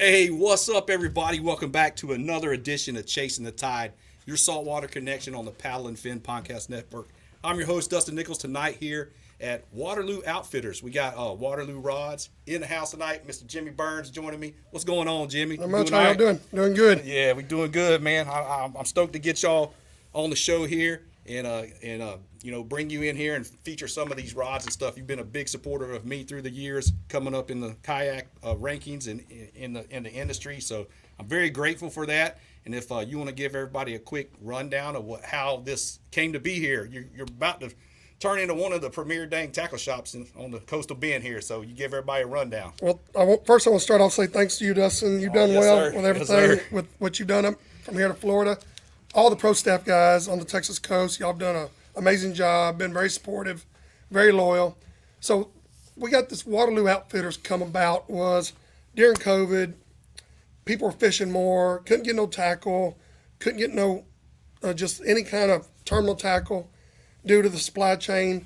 Hey, what's up, everybody? Welcome back to another edition of Chasing the Tide, your saltwater connection on the Paddle and Fin Podcast Network. I'm your host, Dustin Nichols, tonight here at Waterloo Outfitters. We got Waterloo rods in the house tonight. Mr. Jimmy Burns joining me. What's going on, Jimmy? Not much. How y'all doing? Doing good. Yeah, we doing good, man. I'm stoked to get y'all on the show here and bring you in here and feature some of these rods and stuff. You've been a big supporter of me through the years, coming up in the kayak rankings and in the industry. So I'm very grateful for that. And if you want to give everybody a quick rundown of how this came to be here, you're about to turn into one of the premier dang tackle shops on the coastal bend here. So you give everybody a rundown. Well, first I want to start off say thanks to you, Dustin. You've done well with everything, with what you've done up from here to Florida. All the pro staff guys on the Texas coast, y'all have done an amazing job, been very supportive, very loyal. So we got this Waterloo Outfitters come about was during COVID, people were fishing more, couldn't get no tackle, couldn't get no just any kind of terminal tackle due to the supply chain.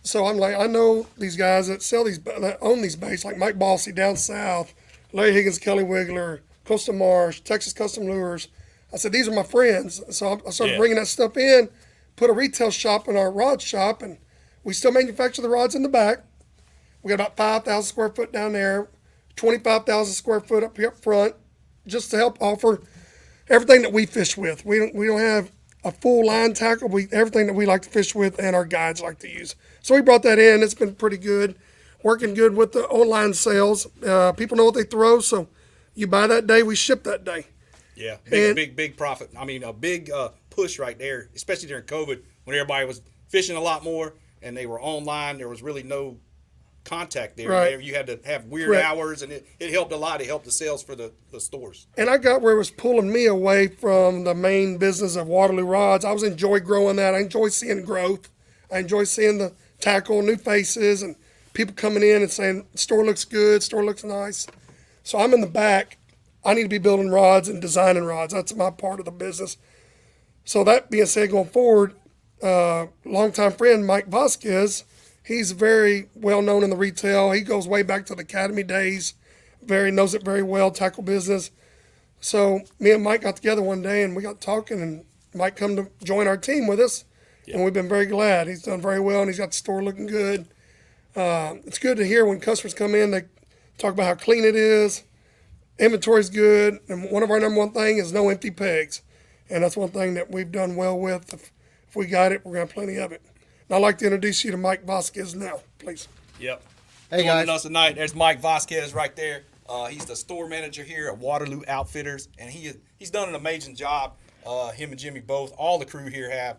So I'm like, I know these guys that own these baits, like Mike Balsey down south, Larry Higgins, Kelly Wiggler, Coastal Marsh, Texas Custom Lures. I said, these are my friends. So I started bringing that stuff in, put a retail shop in our rod shop, and we still manufacture the rods in the back. We got about 5,000 square foot down there, 25,000 square foot up here up front, just to help offer everything that we fish with. We don't have a full line tackle. Everything that we like to fish with and our guides like to use. So we brought that in. It's been pretty good, working good with the online sales. People know what they throw, so you buy that day, we ship that day. Yeah, big profit. I mean, a big push right there, especially during COVID when everybody was fishing a lot more and they were online. There was really no contact there. Right. You had to have weird hours, and it helped a lot. It helped the sales for the stores. And I got where it was pulling me away from the main business of Waterloo rods. I was enjoy growing that. I enjoy seeing growth. I enjoy seeing the tackle, new faces, and people coming in and saying, store looks good, store looks nice. So I'm in the back. I need to be building rods and designing rods. That's my part of the business. So that being said, going forward, longtime friend Mike Vasquez, he's very well known in the retail. He goes way back to the academy days. Knows it very well, tackle business. So me and Mike got together one day and we got talking, and Mike come to join our team with us. Yeah. And we've been very glad. He's done very well and he's got the store looking good. It's good to hear when customers come in, they talk about how clean it is. Inventory's good, and one of our number one thing is no empty pegs. And that's one thing that we've done well with. If we got it, we're going to have plenty of it. And I'd like to introduce you to Mike Vasquez now, please. Yep. Hey, joining us tonight, there's Mike Vasquez right there. He's the store manager here at Waterloo Outfitters, and he's done an amazing job. Him and Jimmy both, all the crew here have.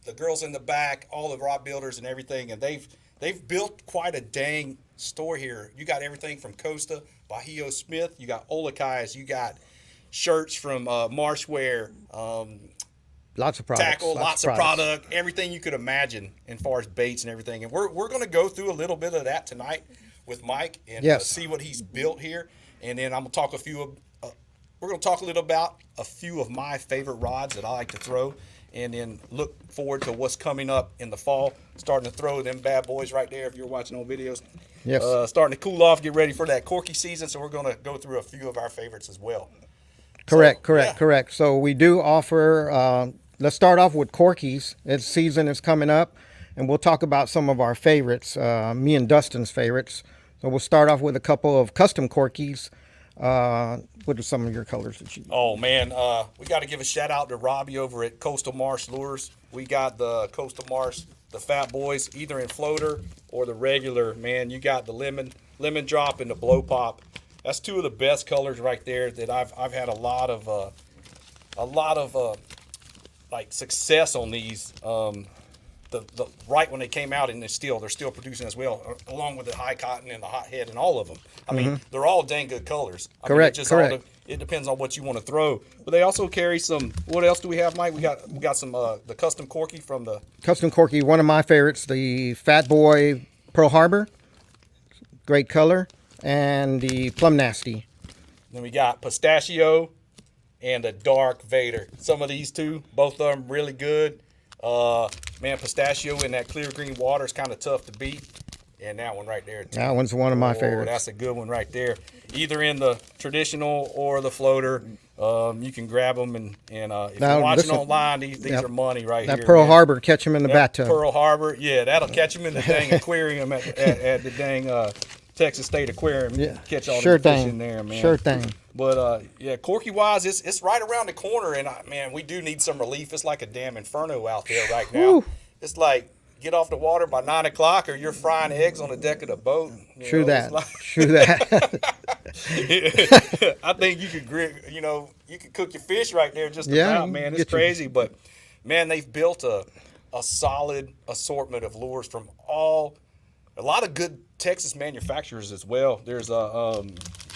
The girls in the back, all the rod builders and everything, and they've built quite a dang store here. You got everything from Costa, Bahio Smith, you got Olakais, you got shirts from Marshwear, lots of products, tackle, lots of product, everything you could imagine as far as baits and everything. And we're going to go through a little bit of that tonight with Mike and see what he's built here. And then I'm going to talk we're going to talk a little about a few of my favorite rods that I like to throw, and then look forward to what's coming up in the fall. Starting to throw them bad boys right there if you're watching old videos. Yes. Starting to cool off, get ready for that corky season. So we're going to go through a few of our favorites as well. Correct. So we do offer, let's start off with corkies. Its season is coming up, and we'll talk about some of our favorites, me and Dustin's favorites. So we'll start off with a couple of custom corkies. What are some of your colors that you? Oh man, we got to give a shout out to Robbie over at Coastal Marsh Lures. We got the Coastal Marsh, the Fat Boys, either in floater or the regular. Man, you got the lemon drop and the blow pop. That's two of the best colors right there that I've had a lot of like success on these. The right when they came out, and they're still producing as well, along with the high cotton and the hot head and all of them. I mean, they're all dang good colors. Correct. It depends on what you want to throw. But they also carry some. What else do we have, Mike? We got some the custom corky from the custom corky. One of my favorites, the Fat Boy Pearl Harbor, great color, and the Plum Nasty. Then we got Pistachio and the Dark Vader. Some of these two, both of them really good. Man, Pistachio in that clear green water is kind of tough to beat. And that one right there, too. That one's one of my favorites. That's a good one right there. Either in the traditional or the floater. You can grab them, and if Now, you're watching listen, online, these are money right here. That Pearl man. Harbor, catch them in the bathtub. Pearl Harbor, yeah, that'll catch them in the dang aquarium at the dang Texas State Aquarium. Yeah, Catch all sure the fish thing. in there, man. Sure thing. But yeah, corky wise, it's right around the corner, and man, we do need some relief. It's like a damn inferno out there right now. Whew. It's like get off the water by 9 o'clock, or you're frying eggs on the deck of the boat. True that. True that. I think you could you could cook your fish right there just Yeah, about, man. It's crazy, but man, they've built a solid assortment of lures from a lot of good Texas manufacturers as well. There's a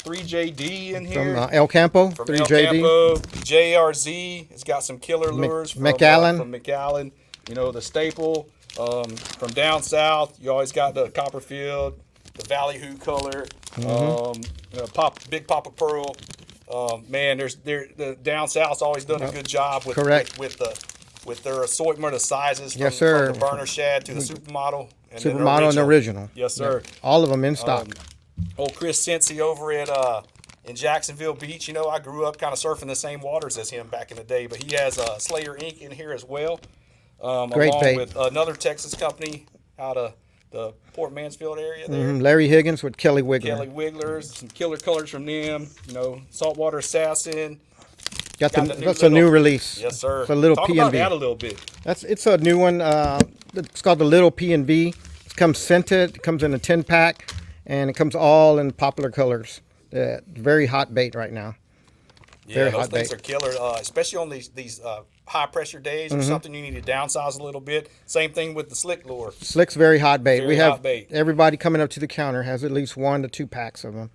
3JD in here. From El Campo, From 3JD. El Campo, JRZ. It's got some killer lures from McAllen. From McAllen. The staple. From down south, you always got the Copperfield, the Valley Hoo color, Big Papa Pearl. Man, the down south's always done a good job with their assortment of sizes. From, Yes, sir. From the burner shad to the supermodel. And then Supermodel and original. Yes, sir. All of them in stock. Old Chris Cincy over in Jacksonville Beach. I grew up kind of surfing the same waters as him back in the day, but he has Slayer Inc. in here as well. Great along bait. with another Texas company out of the Port Mansfield area there. Larry Higgins with Kelly Wiggler. Kelly Wigglers, some killer colors from them. Saltwater Assassin. That's a new release. Yes, sir. It's a little Talk P&V. about that a little bit. It's a new one. It's called the Little P&V. It comes scented. It comes in a 10-pack, and it comes all in popular colors. Very hot bait right now. Yeah, those things are killer, especially on these high pressure days or something you need to downsize a little bit. Same thing with the slick lure. Slick's very hot bait. Very we have hot bait. Everybody coming up to the counter has at least 1 to 2 packs of them.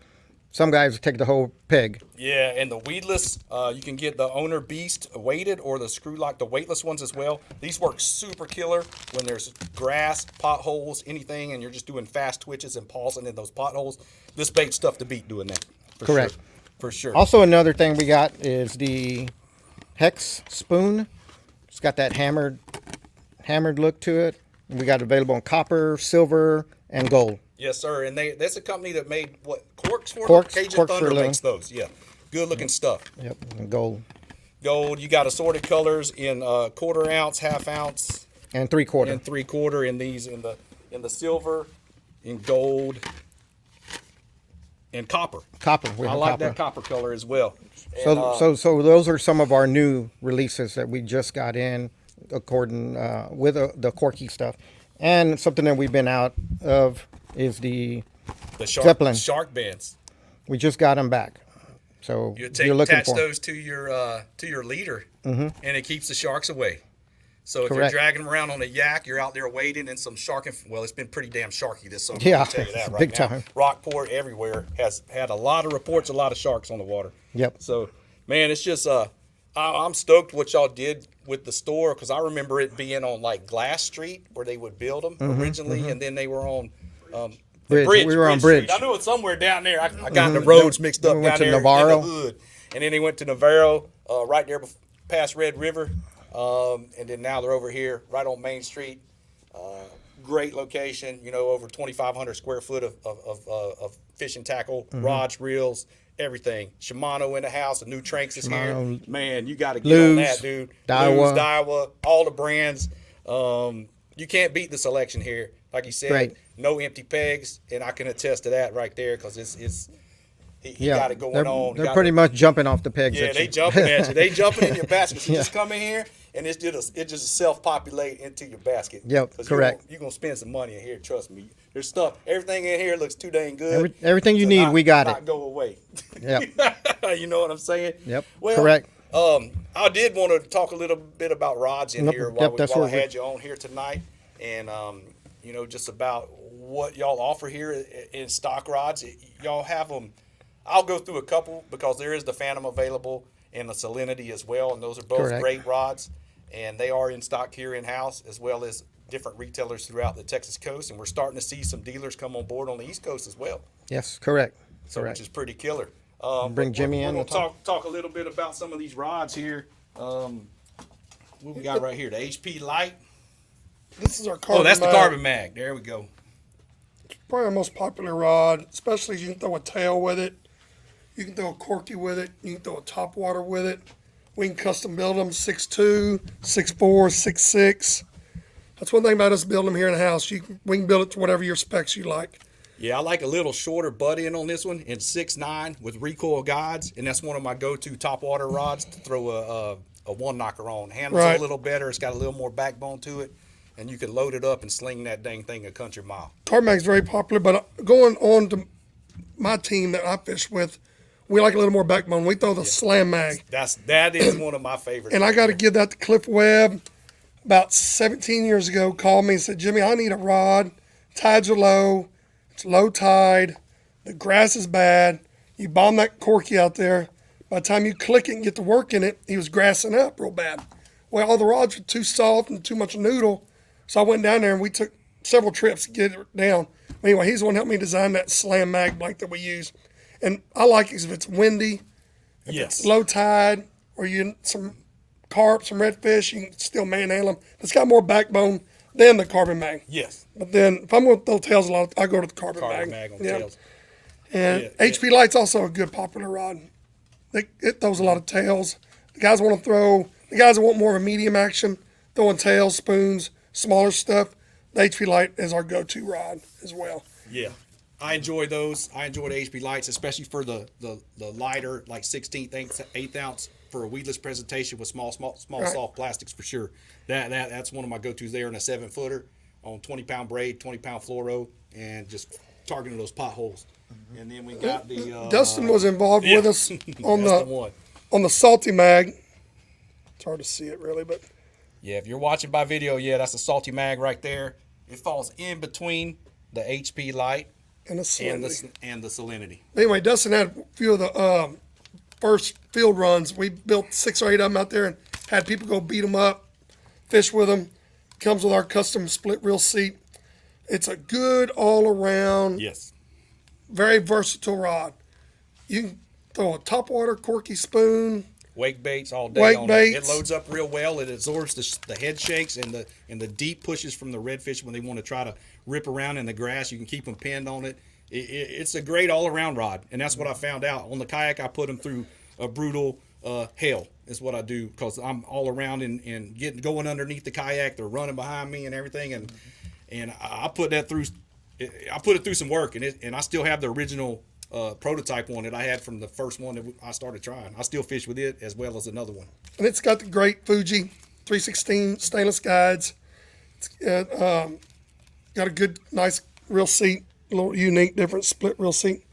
Some guys take the whole peg. Yeah, and the weedless, you can get the Owner Beast weighted or the screw lock, the weightless ones as well. These work super killer when there's grass, potholes, anything, and you're just doing fast twitches and pausing in those potholes. This bait's tough to beat doing that. Correct. Sure. For sure. Also, another thing we got is the Hex spoon. It's got that hammered look to it. We got it available in copper, silver, and gold. Yes, sir. And that's a company that made corks for Corks, them? Cajun corks Thunder for makes those. Yeah, good looking stuff. Yep, and gold. Gold. You got assorted colors in quarter ounce, half ounce, And 3/4. and 3/4. In these in the silver, in gold, and copper. Copper. We I have like copper. that copper color as well. And, So those are some of our new releases that we just got in, according with the Corky stuff, and something that we've been out of is the Zeppelin. shark bands. We just got them back. So you're looking Attach for 'em. those to your leader, and it keeps the sharks away. So if Correct. you're dragging them around on a yak, you're out there wading in some shark. Well, it's been pretty damn sharky this summer. Yeah, I'll tell you that right big now. time. Rockport everywhere has had a lot of reports, a lot of sharks on the water. Yep. So, man, it's just I'm stoked what y'all did with the store, because I remember it being on like Glass Street where they would build them originally, and then they were on. Bridge. We were on Bridge. Street. I knew it's somewhere down there. I got the roads mixed up we went down to there Navarro. in the hood. And then they went to Navarro, right there past Red River. And then now they're over here right on Main Street. Great location, over 2,500 square foot of fishing tackle, rods, reels, everything. Shimano in the house, the new Tranks is here. Man, you got to get on that, dude. Daiwa. Loos, Daiwa, all the brands. You can't beat the selection here. Like you said, Right. no empty pegs, and I can attest to that right there, because he got it going on. They're pretty much jumping off the pegs. Yeah, at they you. jumping at you. They jumping in your basket. You just come in here, and it just self-populate into your basket. Yep, 'Cause correct. You're gonna spend some money in here. Trust me. There's stuff. Everything in here looks too dang good. Everything you to need, not- we got not it. go away. Yep. You know what I'm saying? Yep. Well, Correct. I did want to talk a little bit about rods in Nope, here yep, while that's I what we- had you on here tonight, and just about what y'all offer here in stock rods. Y'all have them. I'll go through a couple, because there is the Phantom available and the Salinity as well, and those are both Correct. great rods, and they are in stock here in house, as well as different retailers throughout the Texas coast, and we're starting to see some dealers come on board on the East Coast as well. Yes, correct. So, correct. which is pretty killer. Bring Jimmy in We're and gonna talk a little bit about some of these rods here. What we got right here? The HP Light. This is our carbon. Oh, that's the mag. Carbon Mag. There we go. probably our most popular rod, especially you can throw a tail with it. You can throw a corky with it. You can throw a top water with it. We can custom build them 6'2", 6'4", 6'6". That's one thing about us building them here in the house. We can build it to whatever your specs you like. Yeah, I like a little shorter butt end on this one, and 6'9" with recoil guides, and that's one of my go-to top water rods to throw a one knocker on. Handles Right. a little better. It's got a little more backbone to it, and you can load it up and sling that dang thing a country mile. Carb mag's very popular, but going on to my team that I fish with, we like a little more backbone. We throw the slam mag. That is one of my favorites. And I got to give that to Cliff Webb. About 17 years ago, called me and said, Jimmy, I need a rod. Tides are low. It's low tide. The grass is bad. You bomb that corky out there. By the time you click it and get to work in it, he was grassing up real bad. Well, all the rods were too soft and too much noodle. So I went down there and we took several trips to get it down. Anyway, he's the one that helped me design that slam mag blank that we use. And I like it if it's windy, if Yes. it's low tide, or you some carp, some redfish, you can still manhandle them. It's got more backbone than the carbon mag. Yes. But then if I'm going to throw tails a lot, I go to the carbon Carbon mag. mag on Yeah. tails. And Yeah, HP Light's also a good popular rod. It throws a lot of tails. The guys that want more of a medium action, throwing tails, spoons, smaller stuff. The HP Light is our go-to rod as well. Yeah. I enjoy those. I enjoy the HP lights, especially for the lighter, like 16th, 8th ounce for a weedless presentation with small Right. soft plastics for sure. That's one of my go-tos there in a 7-footer on 20-pound braid, 20-pound fluoro, and just targeting those potholes. And then we got the Dustin was involved with us on that's the one. on the salty mag. It's hard to see it really, but Yeah, if you're watching by video, that's a salty mag right there. It falls in between the HP light and a salinity. and the salinity. Anyway, Dustin had a few of the first field runs. We built 6 or 8 of them out there and had people go beat them up, fish with them. Comes with our custom split reel seat. It's a good all around, Yes. very versatile rod. You can throw a topwater corky spoon. Wake baits all day Wake on baits. it. It loads up real well. It absorbs the head shakes and the deep pushes from the redfish when they want to try to rip around in the grass. You can keep them pinned on it. It's a great all-around rod, and that's what I found out. On the kayak, I put them through a brutal hell is what I do because I'm all around and going underneath the kayak. They're running behind me and everything, and I put that through. I put it through some work, and I still have the original prototype one that I had from the first one that I started trying. I still fish with it as well as another one. And it's got the great Fuji 316 stainless guides. It's got a good, nice reel seat, a little unique, different split reel seat.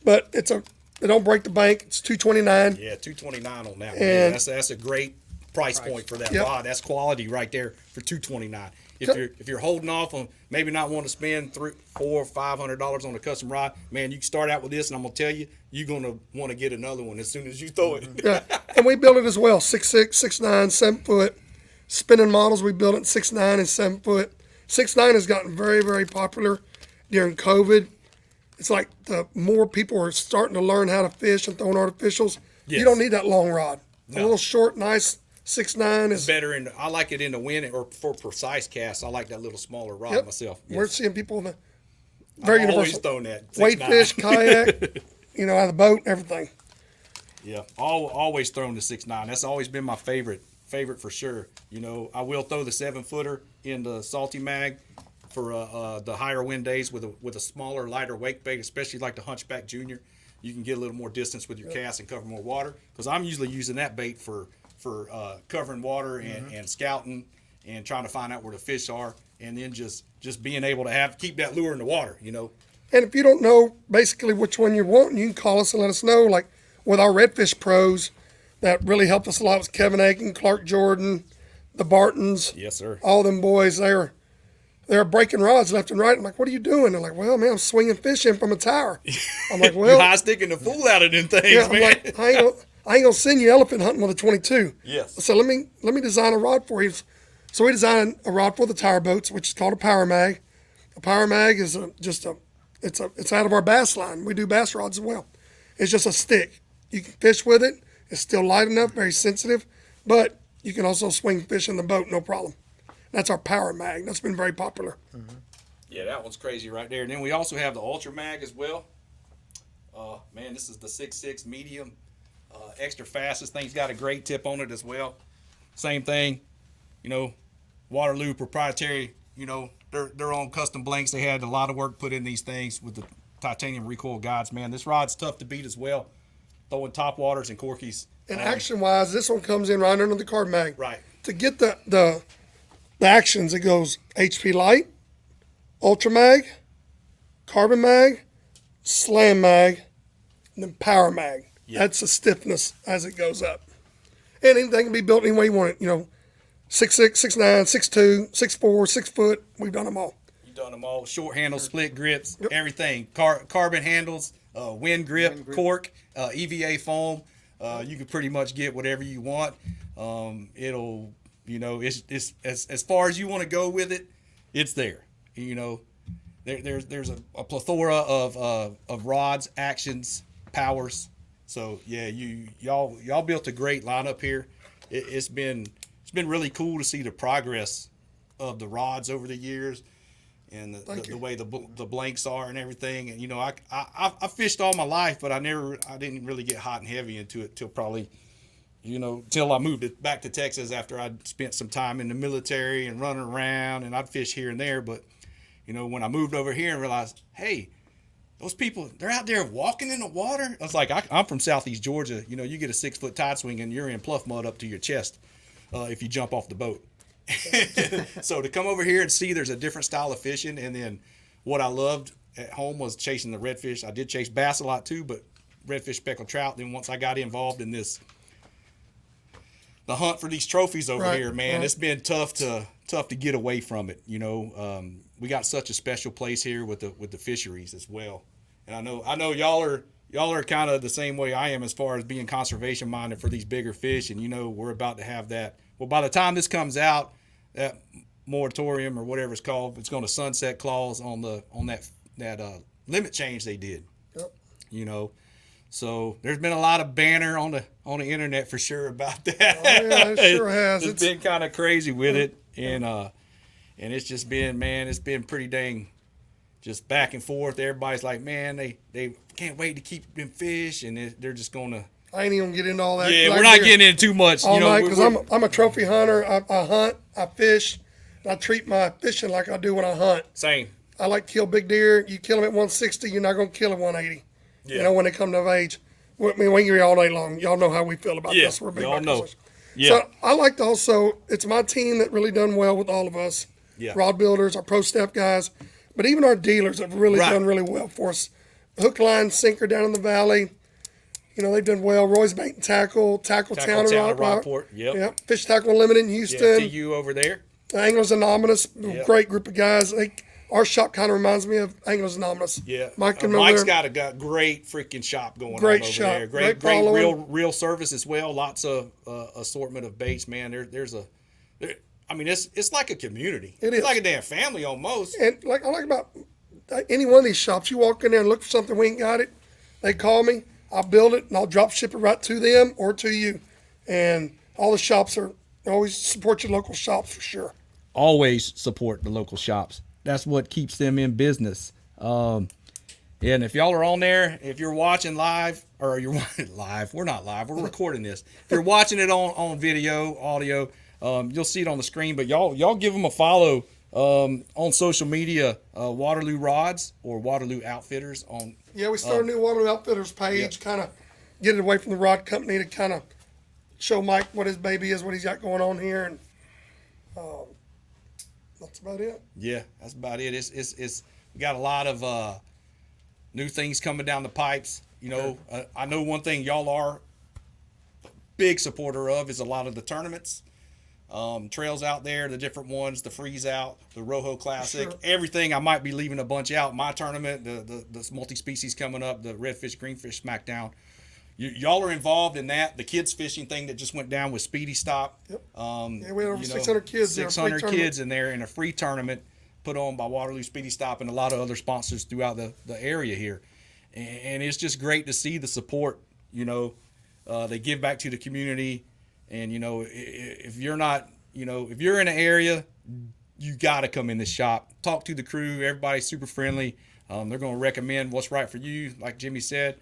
But they don't break the bank. It's $229. Yeah, $229 on that one. And- That's a great price point for that Yep. rod. That's quality right there for $229. If you're holding off on maybe not wanting to spend $300, $400, $500 on a custom rod, man, you can start out with this, and I'm gonna tell you, you're gonna want to get another one as soon as you throw it. Yeah, and we build it as well, 6'6", 6'9", 7 foot. Spinning models, we build it 6'9" and 7 foot. 6'9" has gotten very, very popular during COVID. It's like the more people are starting to learn how to fish and throwing artificials. Yes. You don't need that long rod. A No. little short, nice 6'9" is. Better I like it in the wind or for precise casts. I like that little smaller rod Yep. myself. We're Yes. seeing people in the very I've always universal. thrown that. Wade 6'9". fish, kayak, out of the boat, everything. Yeah, always thrown the 6'9". That's always been my favorite for sure. I will throw the 7-footer in the salty mag for the higher wind days with a smaller, lighter wake bait, especially like the Hunchback Junior. You can get a little more distance with your cast and cover more water. Because I'm usually using that bait for covering water and scouting and trying to find out where the fish are, and then just being able to keep that lure in the water. And if you don't know basically which one you're wanting, you can call us and let us know. Like with our redfish pros, that really helped us a lot was Kevin Aiken, Clark Jordan, the Bartons. Yes, sir. All them boys, they're breaking rods left and right. I'm like, what are you doing? They're like, well, man, I'm swinging fish in from a tower. I'm like, You're well, high sticking the fool out of them things, yeah, I'm man. like, I ain't gonna send you elephant hunting with a 22. Yes. So let me design a rod for you. So we designed a rod for the tower boats, which is called a power mag. A power mag is it's out of our bass line. We do bass rods as well. It's just a stick. You can fish with it. It's still light enough, very sensitive, but you can also swing fish in the boat, no problem. That's our power mag. That's been very popular. Yeah, that one's crazy right there. And then we also have the Ultra Mag as well. Man, this is the 6.6 medium, extra fast. This thing's got a great tip on it as well. Same thing, you know, Waterloo proprietary, you know, their own custom blanks. They had a lot of work put in these things with the titanium recoil guides. Man, this rod's tough to beat as well. Throwing top waters and corkies. And action-wise, this one comes in right under the card mag. Right. To get the actions, it goes HP Light, Ultra Mag, Carbon Mag, Slam Mag, and then Power Mag. Yeah. That's the stiffness as it goes up. And anything can be built any way you want it. You know, 6'6", 6'9", 6'2", 6'4", 6 foot. We've done them all. You've done them all. Short handles, split grips, everything. Carbon handles, wind grip, cork, EVA foam. You can pretty much get whatever you want. It'll, you know, it's as far as you want to go with it, it's there. You know, there's a plethora of rods, actions, powers. So yeah, y'all built a great lineup here. It's been really cool to see the progress of the rods over the years, and the way the blanks are and everything. And you know, I fished all my life, but I didn't really get hot and heavy into it till probably, you know, till I moved it back to Texas after I'd spent some time in the military and running around, and I'd fish here and there. But you know, when I moved over here and realized, hey, those people, they're out there walking in the water. I was like, I'm from Southeast Georgia. You know, you get a 6 foot tide swing and you're in pluff mud up to your chest if you jump off the boat. So to come over here and see there's a different style of fishing, and then what I loved at home was chasing the redfish. I did chase bass a lot too, but redfish, speckled trout. Then once I got involved in the hunt for these trophies over here, man, it's been tough to get away from it. You know, we got such a special place here with the fisheries as well. And I know y'all are kind of the same way I am as far as being conservation minded for these bigger fish. And you know, we're about to have that. Well, by the time this comes out, that moratorium or whatever it's called, it's going to sunset clause on that limit change they did. Yep. You know, so there's been a lot of banner on the internet for sure about that. Oh, yeah, it sure has. It's been kind of crazy with it, and it's just been, man, it's been pretty dang just back and forth. Everybody's like, man, they can't wait to keep them fish, and they're just gonna. I ain't even gonna get into all that. Yeah, we're not getting into too much. All you know, night, because I'm a trophy hunter. I hunt, I fish, and I treat my fishing like I do when I hunt. Same. I like to kill big deer. You kill them at 160, you're not gonna kill them 180. Yeah. You know, when they come of age. I mean, we can be all day long. Y'all know how we feel about this. We're big y'all know. Yeah. So I like to also, it's my team that really done well with all of us. Yeah. Rod builders, our pro staff guys, but even our dealers have really done really well for us. Hook, line, sinker down in the valley. You know, they've done well. Roy's Bait and Tackle Town in Rockport. Yep. Fish Tackle Unlimited in Houston. Yeah, TU over there. Anglers Anonymous, great group of guys. Our shop kind of reminds me of Anglers Anonymous. Yeah, Mike's got a great freaking shop going on over there. Great real service as well. Lots of assortment of baits, man. I mean, it's like a community. It's like a damn family almost. And like I like about any one of these shops, you walk in there and look for something, we ain't got it. They call me, I'll build it, and I'll drop ship it right to them or to you. And all the shops always support your local shops for sure. Always support the local shops. That's what keeps them in business. And if y'all are on there, if you're watching live, or you're watching live, we're not live, we're recording this. If you're watching it on video, audio, you'll see it on the screen. But y'all give them a follow on social media, Waterloo Rods or Waterloo Outfitters. We started a new Waterloo Outfitters page, kind of get it away from the rod company to kind of show Mike what his baby is, what he's got going on here, and that's about it. Yeah, that's about it. It's we got a lot of new things coming down the pipes. You know, I know one thing y'all are a big supporter of is a lot of the tournaments, trails out there, the different ones, the Freeze Out, the Rojo Classic, everything. I might be leaving a bunch out. My tournament, the multi-species coming up, the Redfish, Greenfish Smackdown. Y'all are involved in that. The kids fishing thing that just went down with Speedy Stop. Yep. We had over 600 kids there. 600 kids in there in a free tournament put on by Waterloo, Speedy Stop, and a lot of other sponsors throughout the area here. And it's just great to see the support. You know, they give back to the community. And, you know, if you're not, you know, if you're in an area, you got to come in the shop, talk to the crew. Everybody's super friendly. They're going to recommend what's right for you. Like Jimmy said,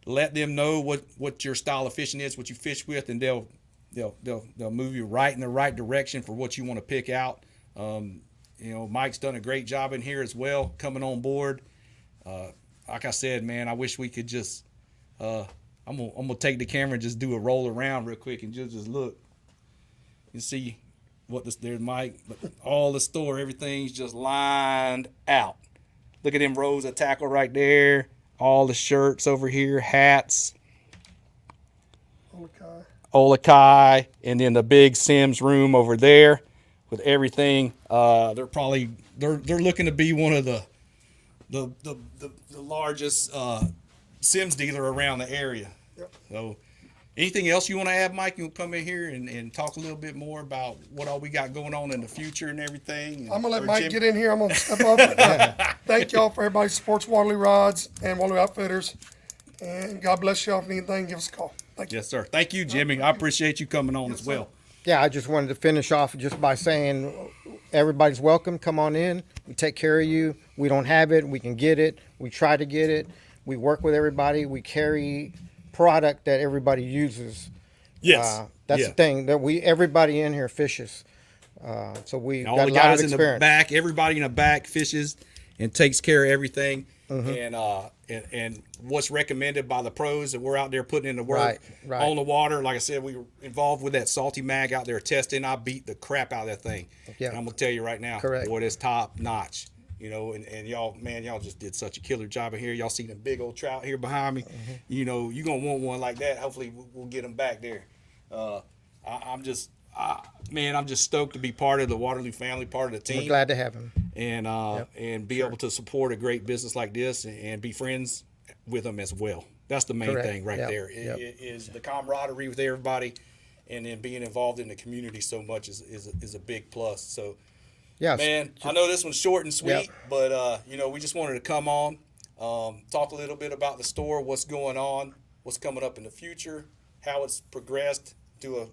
let them know what your style of fishing is, what you fish with, and they'll move you right in the right direction for what you want to pick out. Mike's done a great job in here as well, coming on board. Like I said, man, I wish we could just. I'm gonna take the camera and just do a roll around real quick and just look. You see there's Mike, but all the store, everything's just lined out. Look at them rows of tackle right there. All the shirts over here, hats. Olakai, and then the big Sims room over there with everything. They're looking to be one of the largest Sims dealer around the area. Yep. So, anything else you want to add, Mike? You'll come in here and talk a little bit more about what all we got going on in the future and everything. I'm gonna let Mike get in here. I'm gonna step up. Thank y'all for everybody who supports Waterloo Rods and Waterloo Outfitters. And God bless y'all. If anything, give us a call. Thank you. Yes, sir. Thank you, Jimmy. I appreciate you coming on as well. Yeah, I just wanted to finish off just by saying everybody's welcome. Come on in. We take care of you. We don't have it. We can get it. We try to get it. We work with everybody. We carry product that everybody uses. Yes. That's the thing that everybody in here fishes. So we all got the a lot guys of in the experience. back, everybody in the back fishes and takes care of everything. And what's recommended by the pros that we're out there putting in the work Right. on the water. Like I said, we were involved with that salty mag out there testing. I beat the crap out of that thing. Yeah. And I'm gonna tell you right now, Correct. boy, that's top notch. And y'all, man, y'all just did such a killer job in here. Y'all see them big old trout here behind me. You're gonna want one like that. Hopefully we'll get them back there. I'm just stoked to be part of the Waterloo family, part of the team. We're glad to have him. And be able to support a great business like this and be friends with them as well. That's the main Correct. thing right Yep. there. Yep. It is the camaraderie with everybody, and then being involved in the community so much is a big plus. So, Yeah, man, I know this one's short and sweet, Yep. but we just wanted to come on, talk a little bit about the store, what's going on, what's coming up in the future, how it's progressed, do a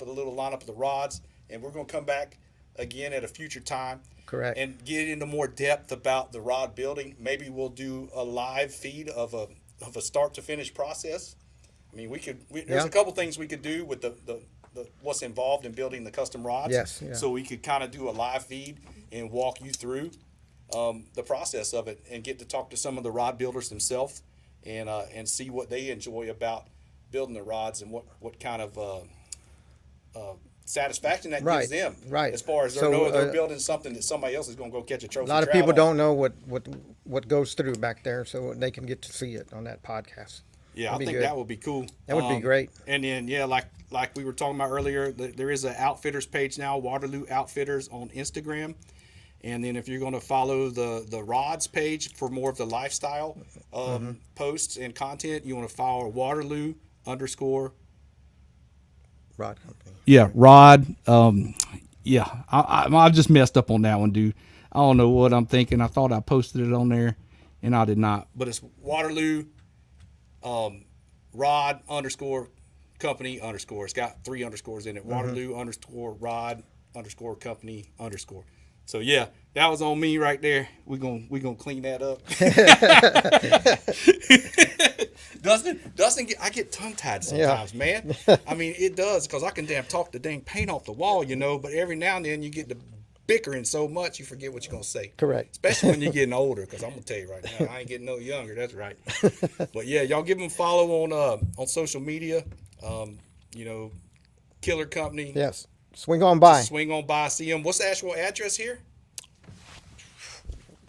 little lineup of the rods, and we're going to come back again at a future time. Correct. And get into more depth about the rod building. Maybe we'll do a live feed of a start to finish process. I mean, there's a couple things we could do with the what's involved in building the custom rods. Yes. Yeah. So we could kind of do a live feed and walk you through the process of it and get to talk to some of the rod builders themselves and see what they enjoy about building the rods and what kind of satisfaction that gives them. Right. As far as they're building something that somebody else is going to go catch a trophy. A lot of people don't know what goes through back there, so they can get to see it on that podcast. Yeah, I think that would be cool. That would be great. And then, like we were talking about earlier, there is an Outfitters page now, Waterloo Outfitters on Instagram. And then if you're going to follow the rods page for more of the lifestyle posts and content, you want to follow Waterloo _ Rod company. Yeah, Rod. I just messed up on that one, dude. I don't know what I'm thinking. I thought I posted it on there, and I did not. But it's Waterloo Rod _ company _ It's got 3 underscores in it. Waterloo _ Rod _ company _ So yeah, that was on me right there. We gonna clean that up. Dustin, I get tongue tied sometimes, man. I mean, it does because I can talk the dang paint off the wall, But every now and then you get to bickering so much you forget what you're gonna say. Correct. Especially when you're getting older, because I'm gonna tell you right now, I ain't getting no younger. That's right. But yeah, y'all give them a follow on social media. Killer company. Yes. Swing on by. Just swing on by, see them. What's the actual address here?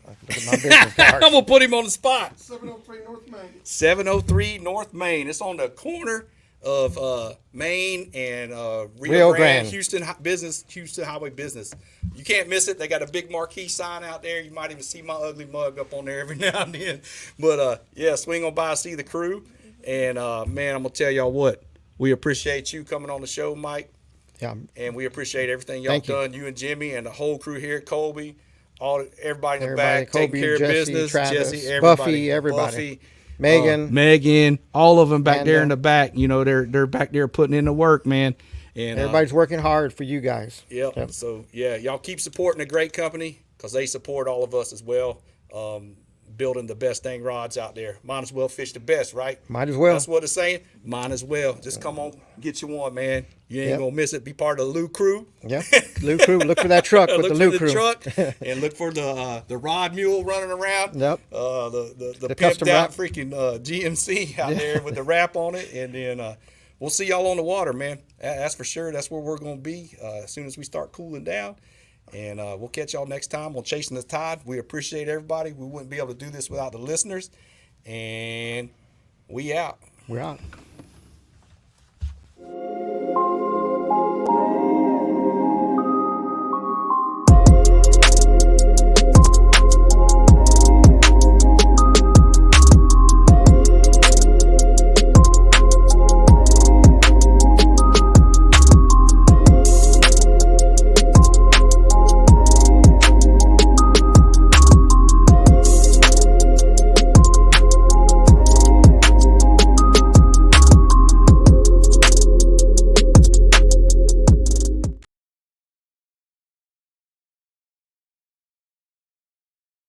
Look at my business card. I'm gonna put him on the spot. 703 North Main. 703 North Main. It's on the corner of Main and Rio Grande, Grande. Houston Highway Business. You can't miss it. They got a big marquee sign out there. You might even see my ugly mug up on there every now and then. But swing on by, see the crew. And man, I'm gonna tell y'all what. We appreciate you coming on the show, Mike. Yeah. And we appreciate everything y'all done. You and Jimmy and the whole crew here, Colby, everybody in the back, Kobe, taking care Jesse, of business. Travis, Jesse, everybody. Buffy, Megan, all of them back there in the back. They're back there putting in the work, man. And Everybody's working hard for you guys. Yep. So yeah, y'all keep supporting a great company because they support all of us as well. Building the best dang rods out there. Might as well fish the best, right? Might as well. That's what it's saying. Might as well. Just come on, get you one, man. You ain't Yep. gonna miss it. Be part of the Lou crew. Yeah, Lou crew. Look for that truck with Look the for Lou the crew. truck and look for the rod mule running around. Yep. The pimped custom out wrap. freaking GMC out there with the wrap on it, and then we'll see y'all on the water, man. That's for sure. That's where we're gonna be as soon as we start cooling down. And we'll catch y'all next time on Chasing the Tide. We appreciate everybody. We wouldn't be able to do this without the listeners. And we out. We're out.